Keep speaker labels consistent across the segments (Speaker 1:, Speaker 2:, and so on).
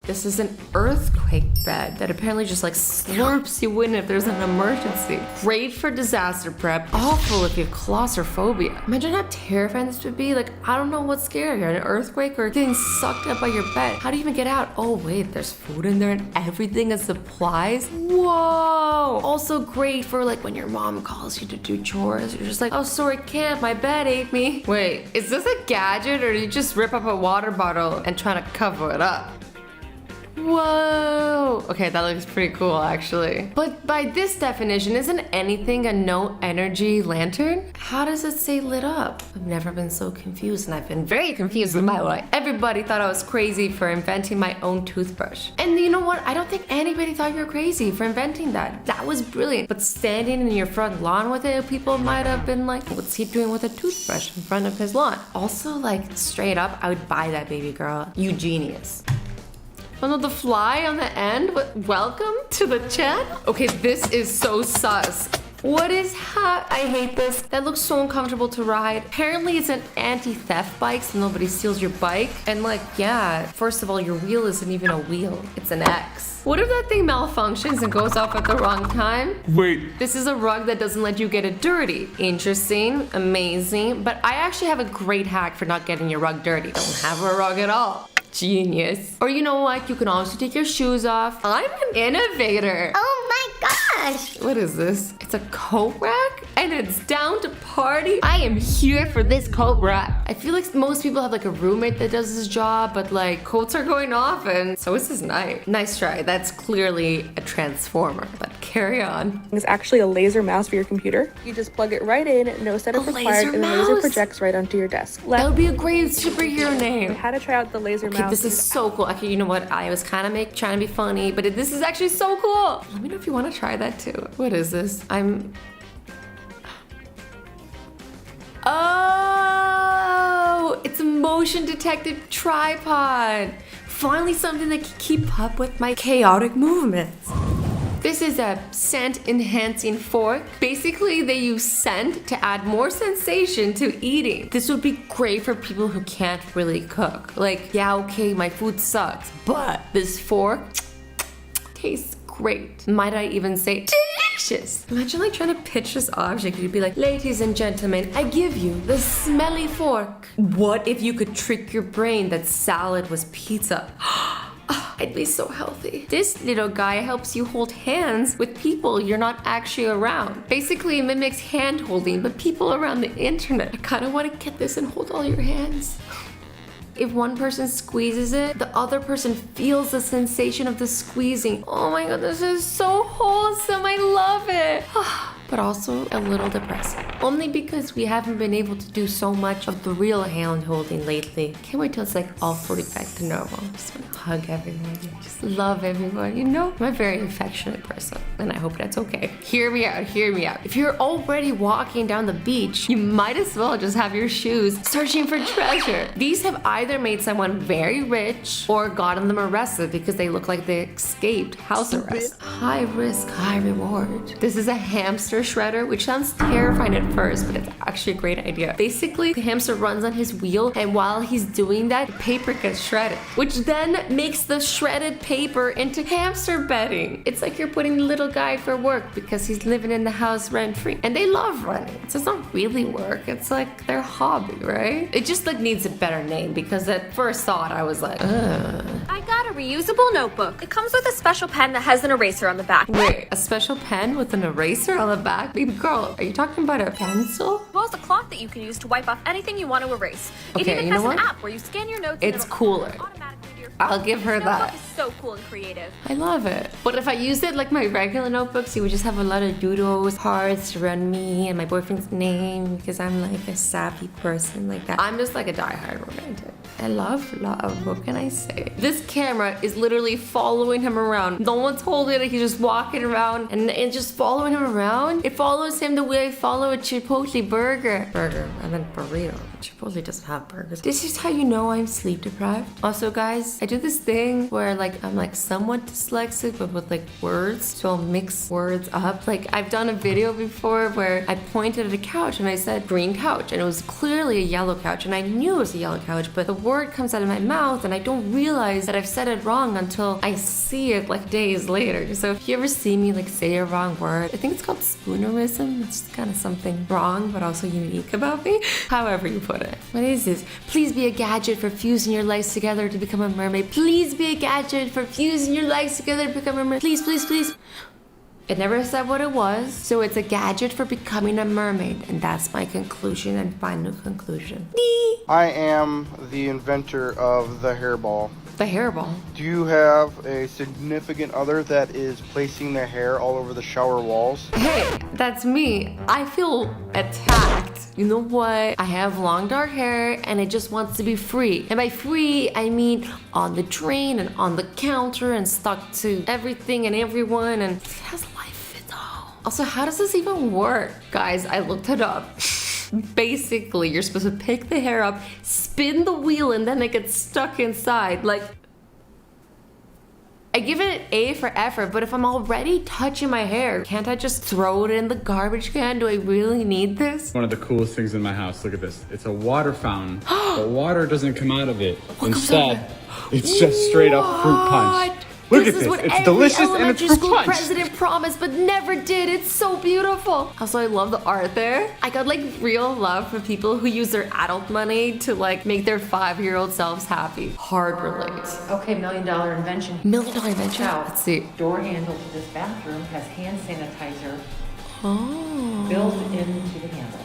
Speaker 1: This is an earthquake bed that apparently just like slurps you in if there's an emergency. Great for disaster prep, awful if you have claustrophobia. Imagine how terrifying this would be. Like, I don't know what's scarier, an earthquake or getting sucked up by your bed. How do you even get out? Oh wait, there's food in there and everything is supplies. Whoa! Also great for like when your mom calls you to do chores. You're just like, oh sorry, can't, my bed ate me. Wait, is this a gadget or do you just rip up a water bottle and try to cover it up? Whoa! Okay, that looks pretty cool actually. But by this definition, isn't anything a no energy lantern? How does it say lit up? I've never been so confused and I've been very confused in my life. Everybody thought I was crazy for inventing my own toothbrush. And you know what? I don't think anybody thought you were crazy for inventing that. That was brilliant. But standing in your front lawn with it, people might have been like, what's he doing with a toothbrush in front of his lawn? Also, like straight up, I would buy that baby girl. You genius. Oh no, the fly on the end? Welcome to the channel? Okay, this is so sus. What is I hate this. That looks so uncomfortable to ride. Apparently it's an anti-theft bike so nobody steals your bike. And like, yeah, first of all, your wheel isn't even a wheel. It's an X. What if that thing malfunctions and goes off at the wrong time?
Speaker 2: Wait.
Speaker 1: This is a rug that doesn't let you get it dirty. Interesting, amazing. But I actually have a great hack for not getting your rug dirty. Don't have a rug at all. Genius. Or you know what? You can also take your shoes off. I'm an innovator.
Speaker 3: Oh my gosh!
Speaker 1: What is this? It's a coat rack and it's down to party. I am here for this coat rack. I feel like most people have like a roommate that does this job, but like coats are going off and so is this knife. Nice try. That's clearly a transformer, but carry on.
Speaker 4: It's actually a laser mouse for your computer. You just plug it right in, no setup required, and the laser projects right onto your desk.
Speaker 1: That would be a great superhero name.
Speaker 4: How to try out the laser mouse.
Speaker 1: This is so cool. Okay, you know what? I was kind of trying to be funny, but this is actually so cool. Let me know if you want to try that too. What is this? Oh, it's a motion detected tripod. Finally something that can keep up with my chaotic movements. This is a scent enhancing fork. Basically, they use scent to add more sensation to eating. This would be great for people who can't really cook. Like, yeah, okay, my food sucks, but this fork tastes great. Might I even say delicious? Imagine like trying to pitch this object. You'd be like, ladies and gentlemen, I give you the smelly fork. What if you could trick your brain that salad was pizza? I'd be so healthy. This little guy helps you hold hands with people you're not actually around. Basically, it mimics hand holding, but people around the internet. I kind of want to get this and hold all your hands. If one person squeezes it, the other person feels the sensation of the squeezing. Oh my god, this is so wholesome. I love it. But also a little depressing. Only because we haven't been able to do so much of the real hand holding lately. Can't wait till it's like all fully back to normal. Just want to hug everyone. Just love everyone. You know, I'm a very affectionate person and I hope that's okay. Hear me out, hear me out. If you're already walking down the beach, you might as well just have your shoes searching for treasure. These have either made someone very rich or gotten them arrested because they look like they escaped house arrest. High risk, high reward. This is a hamster shredder, which sounds terrifying at first, but it's actually a great idea. Basically, the hamster runs on his wheel, and while he's doing that, the paper gets shredded, which then makes the shredded paper into hamster bedding. It's like you're putting the little guy for work because he's living in the house rent-free. And they love running. So it's not really work, it's like their hobby, right? It just like needs a better name because at first thought I was like, ugh.
Speaker 5: I got a reusable notebook. It comes with a special pen that has an eraser on the back.
Speaker 1: Wait, a special pen with an eraser on the back? Baby girl, are you talking about a pencil?
Speaker 5: Well, it's a cloth that you can use to wipe off anything you want to erase. It
Speaker 1: Okay,
Speaker 5: even
Speaker 1: you
Speaker 5: has
Speaker 1: know
Speaker 5: an
Speaker 1: what?
Speaker 5: app where you scan your notes.
Speaker 1: It's
Speaker 5: and it'll
Speaker 1: cooler.
Speaker 5: automatically to your phone.
Speaker 1: I'll give her
Speaker 5: This
Speaker 1: that.
Speaker 5: notebook is so cool and creative.
Speaker 1: I love it. But if I used it like my regular notebooks, you would just have a lot of doodles, hearts around me and my boyfriend's name because I'm like a sappy person like that. I'm just like a diehard romantic. I love love, what can I say? This camera is literally following him around. No one's holding it, he's just walking around and it's just following him around. It follows him the way I follow a Chipotle burger. And then burrito. Chipotle doesn't have burgers. This is how you know I'm sleep deprived. Also guys, I do this thing where like I'm like somewhat dyslexic but with like words. So I'll mix words up. Like I've done a video before where I pointed at a couch and I said green couch and it was clearly a yellow couch and I knew it was a yellow couch but the word comes out of my mouth and I don't realize that I've said it wrong until I see it like days later. So if you ever see me like say a wrong word, I think it's called spoonerism. It's just kind of something wrong but also unique about me. However you put it. What is this? Please be a gadget for fusing your legs together to become a mermaid. Please be a gadget for fusing your legs together to become a mermaid. Please, please, please. It never said what it was, so it's a gadget for becoming a mermaid, and that's my conclusion and final conclusion.
Speaker 2: I am the inventor of the hairball.
Speaker 1: The hairball.
Speaker 2: Do you have a significant other that is placing their hair all over the shower walls?
Speaker 1: Hey, that's me. I feel attacked. You know what? I have long dark hair and it just wants to be free. And by free, I mean on the drain and on the counter and stuck to everything and everyone, and it has life though. Also, how does this even work? Guys, I looked it up. Basically, you're supposed to pick the hair up, spin the wheel, and then it gets stuck inside. Like, I give it an A for effort, but if I'm already touching my hair, can't I just throw it in the garbage can? Do I really need this?
Speaker 6: One of the coolest things in my house. Look at this. It's a water fountain, but water doesn't come out of it. Instead, it's just straight up fruit punch. Look at this. It's delicious and it's fruit
Speaker 1: school
Speaker 6: punch.
Speaker 1: president promised but never did. It's so beautiful. Also, I love the art there. I got like real love for people who use their adult money to like make their 5-year-old selves happy. Hard relate.
Speaker 7: Okay, $1 million invention.
Speaker 1: $1 million invention.
Speaker 7: Now,
Speaker 1: Let's see.
Speaker 7: door handle to this bathroom has hand sanitizer
Speaker 1: Oh.
Speaker 7: built into the handle.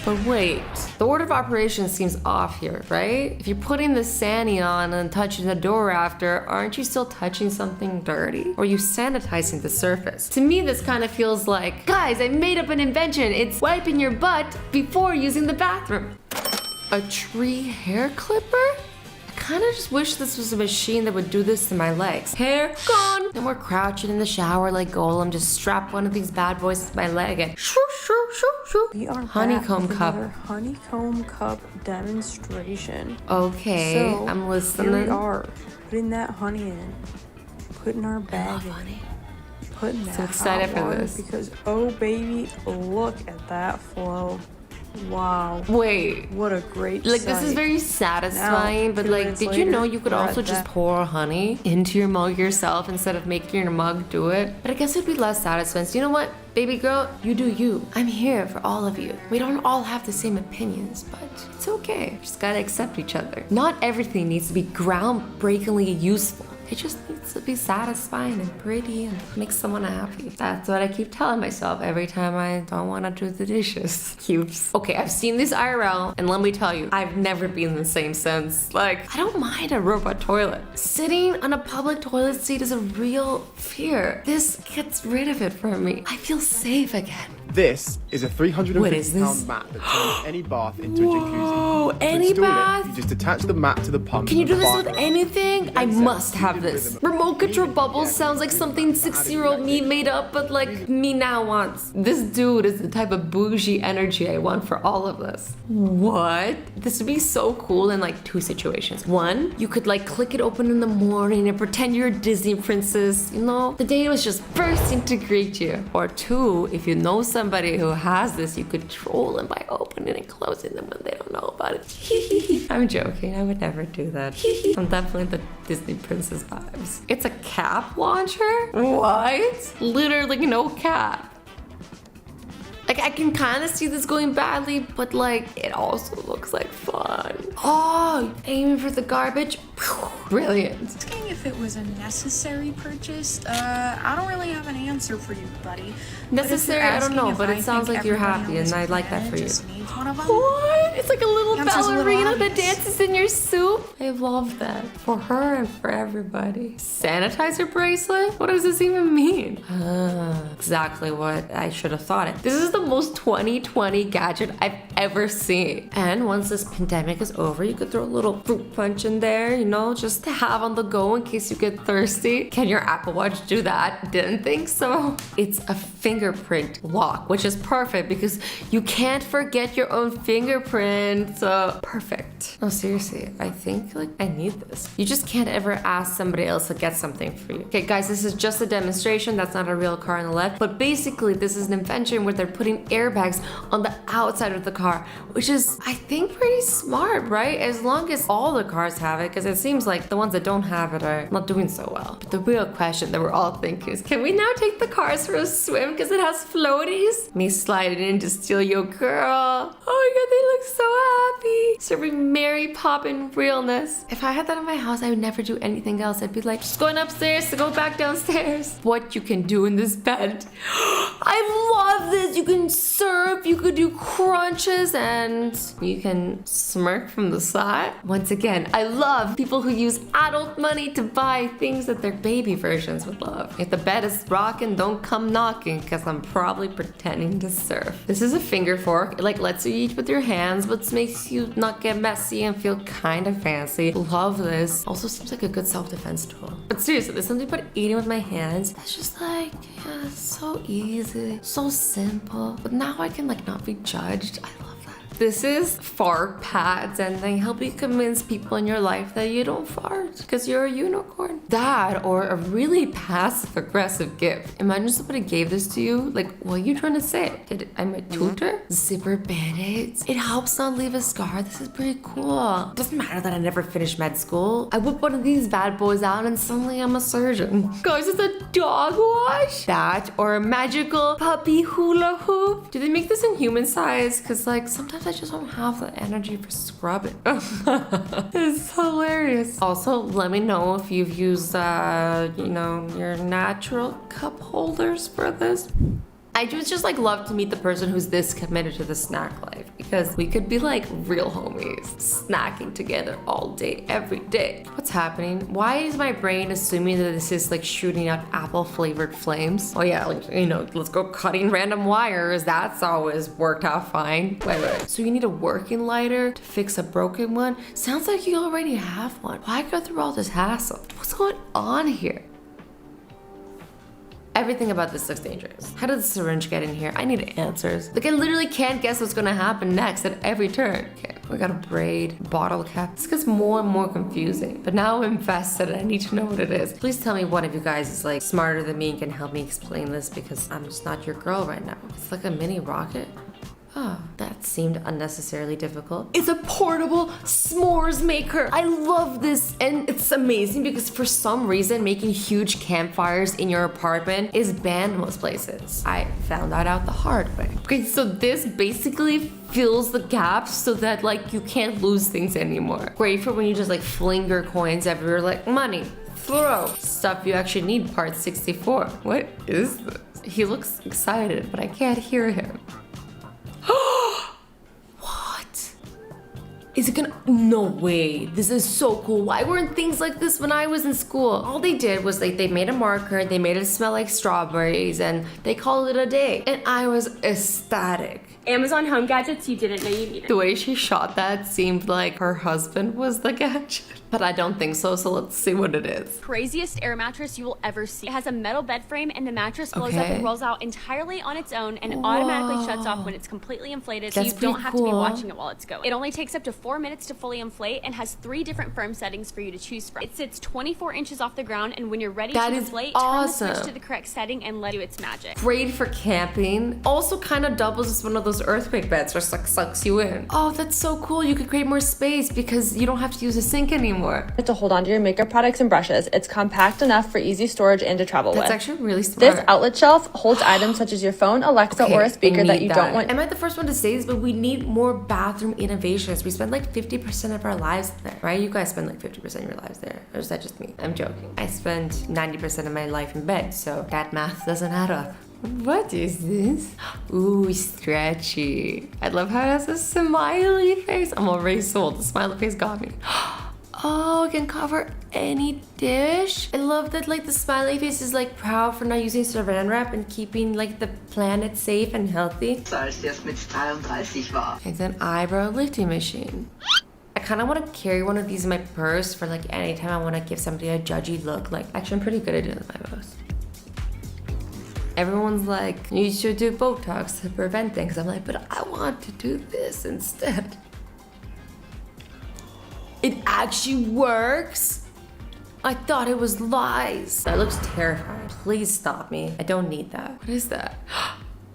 Speaker 1: But wait, the order of operations seems off here, right? If you're putting the sani on and touching the door after, aren't you still touching something dirty? Or are you sanitizing the surface? To me, this kind of feels like, guys, I made up an invention. It's wiping your butt before using the bathroom. A tree hair clipper? I kind of just wish this was a machine that would do this to my legs. Hair gone. And we're crouching in the shower like Golem. Just strap one of these bad boys to my leg and shoo, shoo, shoo, shoo.
Speaker 4: We are
Speaker 1: Honeycomb
Speaker 4: back with
Speaker 1: Cup.
Speaker 4: another Honeycomb Cup demonstration.
Speaker 1: Okay,
Speaker 4: So,
Speaker 1: I'm listening.
Speaker 4: Here we are, putting that honey in, putting our bag in,
Speaker 1: honey.
Speaker 4: putting that
Speaker 1: So excited
Speaker 4: hot
Speaker 1: for
Speaker 4: water
Speaker 1: this.
Speaker 4: because oh baby, look at that flow. Wow.
Speaker 1: Wait,
Speaker 4: What a great
Speaker 1: like this is
Speaker 4: sight.
Speaker 1: very satisfying,
Speaker 4: Now,
Speaker 1: but
Speaker 4: 2
Speaker 1: like,
Speaker 4: minutes
Speaker 1: did you know
Speaker 4: later,
Speaker 1: you could
Speaker 4: we're
Speaker 1: also
Speaker 4: at
Speaker 1: just
Speaker 4: that-
Speaker 1: pour honey into your mug yourself instead of making your mug do it? But I guess it'd be less satisfying. So you know what, baby girl, you do you. I'm here for all of you. We don't all have the same opinions, but it's okay. Just gotta accept each other. Not everything needs to be groundbreakingly useful. It just needs to be satisfying and pretty and make someone happy. That's what I keep telling myself every time I don't want to do the dishes. Cubes. Okay, I've seen this IRL, and let me tell you, I've never been the same since. Like, I don't mind a robot toilet. Sitting on a public toilet seat is a real fear. This gets rid of it for me. I feel safe again.
Speaker 8: This is a
Speaker 1: What is this?
Speaker 8: £350 mat that turns any bath into a jacuzzi.
Speaker 1: Whoa,
Speaker 8: To
Speaker 1: any
Speaker 8: install it,
Speaker 1: bath?
Speaker 8: you just attach the mat to the pump.
Speaker 1: Can you
Speaker 8: and
Speaker 1: do
Speaker 8: the
Speaker 1: this
Speaker 8: bar
Speaker 1: with
Speaker 8: goes.
Speaker 1: anything? I
Speaker 8: Then set
Speaker 1: must
Speaker 8: a
Speaker 1: have
Speaker 8: heated
Speaker 1: this.
Speaker 8: rhythm.
Speaker 1: Remote control
Speaker 8: Yeah,
Speaker 1: bubbles
Speaker 8: yeah,
Speaker 1: sounds like something
Speaker 8: adding
Speaker 1: 6-year-old me
Speaker 8: that
Speaker 1: made up, but like me now wants. This dude is the type of bougie energy I want for all of this. What? This would be so cool in like 2 situations. 1, you could like click it open in the morning and pretend you're a Disney princess. You know, the day was just bursting to greet you. Or 2, if you know somebody who has this, you could troll them by opening and closing them when they don't know about it. I'm joking. I would never do that. I'm definitely the Disney princess vibes. It's a cap launcher? What? Literally no cap. Like, I can kind of see this going badly, but like, it also looks like fun. Oh, aiming for the garbage? Brilliant.
Speaker 9: Asking if it was a necessary purchase, I don't really have an answer for you, buddy.
Speaker 1: Necessary, I don't know, but it sounds like you're happy, and I like that for you.
Speaker 9: Just needs one of them.
Speaker 1: What? It's like a little
Speaker 9: Hamster's a little
Speaker 1: ballerina that
Speaker 9: obvious.
Speaker 1: dances in your soup. I love that. For her and for everybody. Sanitizer bracelet? What does this even mean? Exactly what I should have thought it. This is the most 2020 gadget I've ever seen. And once this pandemic is over, you could throw a little fruit punch in there, you know, just to have on the go in case you get thirsty. Can your Apple Watch do that? Didn't think so. It's a fingerprint lock, which is perfect because you can't forget your own fingerprint. So perfect. No, seriously, I think like I need this. You just can't ever ask somebody else to get something for you. Okay, guys, this is just a demonstration. That's not a real car on the left. But basically, this is an invention where they're putting airbags on the outside of the car. car, which is, I think, pretty smart, right? As long as all the cars have it, because it seems like the ones that don't have it are not doing so well. But the real question that we're all thinking is, can we now take the cars for a swim because it has floaties? Me sliding in to steal your girl. Oh my god, they look so happy. Serving Mary Poppin realness. If I had that in my house, I would never do anything else. I'd be like, just going upstairs to go back downstairs. What you can do in this bed. I love this. You can surf, you could do crunches, and you can smirk from the side. Once again, I love people who use adult money to buy things that their baby versions would love. If the bed is rocking, don't come knocking, because I'm probably pretending to surf. This is a finger fork. It like lets you eat with your hands, but makes you not get messy and feel kind of fancy. Love this. Also seems like a good self-defense tool. But seriously, there's something about eating with my hands that's just like, yeah, so easy, so simple. But now I can like not be judged. I love that. This is fart pads, and they help you convince people in your life that you don't fart because you're a unicorn. That, or a really passive-aggressive gift. Imagine somebody gave this to you. Like, what are you trying to say? I'm a tutor? Zipper band-aids. It helps not leave a scar. This is pretty cool. It doesn't matter that I never finished med school. I whip one of these bad boys out and suddenly I'm a surgeon. Guys, it's a dog wash. That, or a magical puppy hula hoop. Do they make this in human size? Because like, sometimes I just don't have the energy for scrubbing. It's hilarious. Also, let me know if you've used, you know, your natural cup holders for this. I just like love to meet the person who's this committed to the snack life, because we could be like real homies, snacking together all day, every day. What's happening? Why is my brain assuming that this is like shooting out apple flavored flames? Oh yeah, like, you know, let's go cutting random wires. That's always worked out fine. Wait. So you need a working lighter to fix a broken one? Sounds like you already have one. Why go through all this hassle? What's going on here? Everything about this looks dangerous. How did the syringe get in here? I need answers. Like, I literally can't guess what's gonna happen next at every turn. Okay, we got a braid, bottle cap. This gets more and more confusing. But now I'm invested and I need to know what it is. Please tell me one of you guys is like smarter than me and can help me explain this, because I'm just not your girl right now. It's like a mini rocket. Oh, that seemed unnecessarily difficult. It's a portable s'mores maker. I love this, and it's amazing because for some reason making huge campfires in your apartment is banned most places. I found that out the hard way. Okay, so this basically fills the gaps so that like you can't lose things anymore. Great for when you just like fling your coins everywhere, like money, throw, stuff you actually need, part 64. What is this? He looks excited, but I can't hear him. What? Is it gonna? No way. This is so cool. Why weren't things like this when I was in school? All they did was like they made a marker, they made it smell like strawberries, and they called it a day. And I was ecstatic.
Speaker 5: Amazon home gadgets you didn't know you needed.
Speaker 1: The way she shot that seemed like her husband was the gadget. But I don't think so, so let's see what it is.
Speaker 5: Craziest air mattress you will ever see. It has a metal bed frame and the mattress blows up and rolls out entirely on its own and automatically shuts off when it's completely inflated, so you don't have to be watching it while it's going. It only takes up to 4 minutes to fully inflate and has 3 different firm settings for you to choose from. It sits 24 inches off the ground, and when you're ready to inflate, turn the switch to the correct setting and let it do its magic.
Speaker 1: Great for camping. Also kind of doubles as one of those earthquake beds where it sucks you in. Oh, that's so cool. You could create more space because you don't have to use a sink anymore.
Speaker 4: To hold on to your makeup products and brushes. It's compact enough for easy storage and to travel with.
Speaker 1: That's actually really smart.
Speaker 4: This outlet shelf holds items such as your phone, Alexa, or a speaker that you don't want.
Speaker 1: I might the first one to say this, but we need more bathroom innovations. We spend like 50% of our lives there, right? You guys spend like 50% of your lives there. Or is that just me? I'm joking. I spend 90% of my life in bed, so that math doesn't add up. What is this? Ooh, stretchy. I love how it has a smiley face. I'm already sold. The smiley face got me. Oh, it can cover any dish. I love that like the smiley face is like proud for not using saran wrap and keeping like the planet safe and healthy. It's an eyebrow lifting machine. I kind of want to carry one of these in my purse for like anytime I want to give somebody a judgy look. Like, actually I'm pretty good at doing my eyebrows. Everyone's like, you should do Botox to prevent things. I'm like, but I want to do this instead. It actually works? I thought it was lies. That looks terrifying. Please stop me. I don't need that. What is that?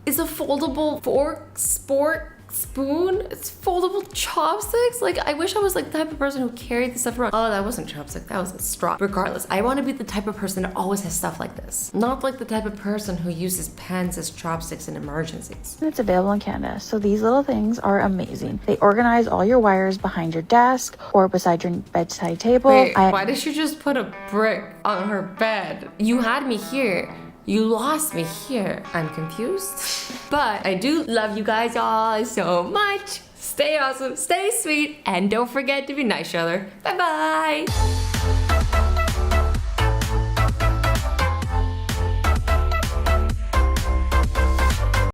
Speaker 1: It's a foldable fork, sport, spoon. It's foldable chopsticks. Like, I wish I was like the type of person who carried this stuff around. Oh, that wasn't chopstick, that was a straw. Regardless, I want to be the type of person that always has stuff like this. Not like the type of person who uses pens as chopsticks in emergencies.
Speaker 10: It's available in Canada, so these little things are amazing. They organize all your wires behind your desk or beside your bedside table.
Speaker 1: Wait, why did she just put a brick on her bed? You had me here. You lost me here. I'm confused. But I do love you guys all so much. Stay awesome, stay sweet, and don't forget to be nice to each other. Bye-bye.